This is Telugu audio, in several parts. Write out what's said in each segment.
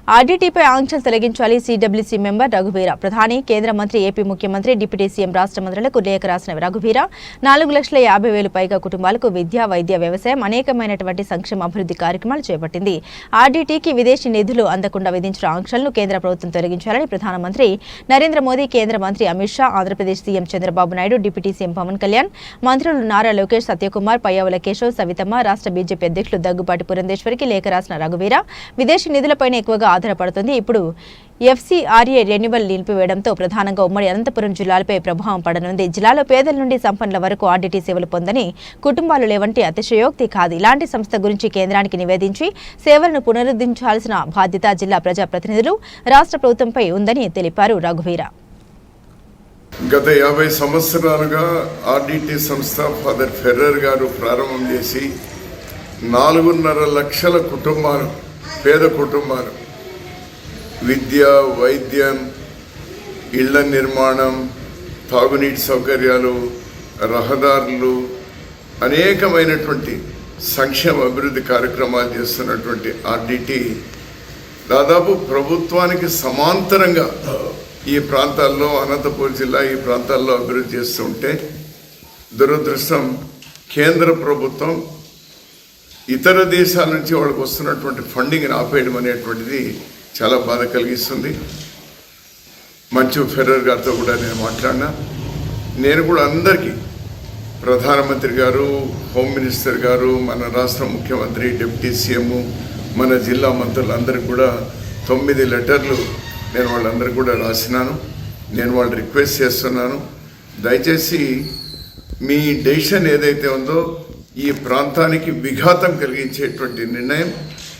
ఆర్డీటీపై ఆంక్షలు తొలగించాలి. సిడబ్ల్యూసీ మెంబర్ రఘువీర ప్రధాని, కేంద్ర మంత్రి, ఏపీ ముఖ్యమంత్రి, డిప్యూటీ సీఎం రాష్ట్ర మంత్రులకు లేఖ రాసిన రఘువీర 4,50,000 పైగా కుటుంబాలకు విద్య, వైద్య, వ్యవసాయం అనేకమైనటువంటి సంక్షేమ అభివృద్ధి కార్యక్రమాలు చేపట్టింది. ఆర్డీటీకి విదేశీ నిధులు అందకుండా విధించిన ఆంక్షలను కేంద్ర ప్రభుత్వం తొలగించాలని ప్రధానమంత్రి నరేంద్ర మోదీ, కేంద్ర మంత్రి Amit Shah, Andhra Pradesh CM Chandrababu Naidu, deputy CM Pawan Kalyan, మంత్రులు నారా లోకేష్, సత్యకుమార్, పయ్యావుల కేశవ్, సవితమ్మ, రాష్ట్ర బీజేపీ అధ్యక్షులు దగ్గుబాటి పురంధేశ్వరికి లేఖ రాసిన రఘువీర విదేశీ నిధులపైన ఎక్కువగా ఆధారపడుతుంది. ఇప్పుడు ఎఫ్సీఆర్ఏ రెన్యువల్ నిలిపివేయడంతో ప్రధానంగా ఉమ్మడి అనంతపురం జిల్లాలపై ప్రభావం పడనుంది. జిల్లాలో పేదల నుండి సంపన్నుల వరకు ఆర్డీటీ సేవలు పొందని కుటుంబాలు లేవంటే అతిశయోక్తి కాదు. ఇలాంటి సంస్థ గురించి కేంద్రానికి నివేదించి సేవలను పునరుద్ధరించాల్సిన బాధ్యత జిల్లా ప్రజాప్రతినిధులు, రాష్ట్ర ప్రభుత్వంపై ఉందని తెలిపారు రఘువీర. గత 50 సంవత్సరాలుగా ఆర్డీటీ సంస్థ ఫాదర్ ఫెర్రర్ గారు ప్రారంభం చేసి 4.5 లక్షల కుటుంబాలు, పేద కుటుంబాలు విద్య, వైద్యం, ఇళ్ల నిర్మాణం, తాగునీటి సౌకర్యాలు, రహదారులు, అనేకమైనటువంటి సంక్షేమ అభివృద్ధి కార్యక్రమాలు చేస్తున్నటువంటి ఆర్డీటీ దాదాపు ప్రభుత్వానికి సమాంతరంగా ఈ ప్రాంతాల్లో, అనంతపురం జిల్లా ఈ ప్రాంతాల్లో అభివృద్ధి చేస్తుంటే దురదృష్టం కేంద్ర ప్రభుత్వం ఇతర దేశాల నుంచి వాళ్ళకు వస్తున్నటువంటి ఫండింగ్ని ఆపేయడం అనేటువంటిది చాలా బాధ కలిగిస్తుంది. మంచు ఫెర్రర్ గారితో కూడా నేను మాట్లాడినా. నేను కూడా అందరికీ, ప్రధానమంత్రి గారు, హోమ్ మినిస్టర్ గారు, మన రాష్ట్ర ముఖ్యమంత్రి, డిప్యూటీ సీఎం, మన జిల్లా మంత్రులందరికీ కూడా 9 లెటర్లు నేను వాళ్ళందరికీ కూడా రాసినాను. నేను వాళ్ళు రిక్వెస్ట్ చేస్తున్నాను, దయచేసి మీ డెసిషన్ ఏదైతే ఉందో ఈ ప్రాంతానికి విఘాతం కలిగించేటువంటి నిర్ణయం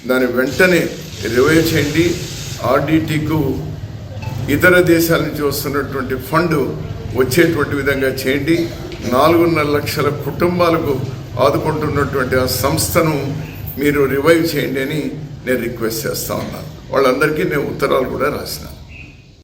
దాన్ని వెంటనే రివైవ్ చేయండి. ఆర్డీటీకు ఇతర దేశాల నుంచి వస్తున్నటువంటి ఫండ్ వచ్చేటువంటి విధంగా చేయండి. 4.5 లక్షల కుటుంబాలకు ఆదుకుంటున్నటువంటి ఆ సంస్థను మీరు రివైవ్ చేయండి అని నేను రిక్వెస్ట్ చేస్తా ఉన్నాను. వాళ్ళందరికీ నేను ఉత్తరాలు కూడా రాసినాను.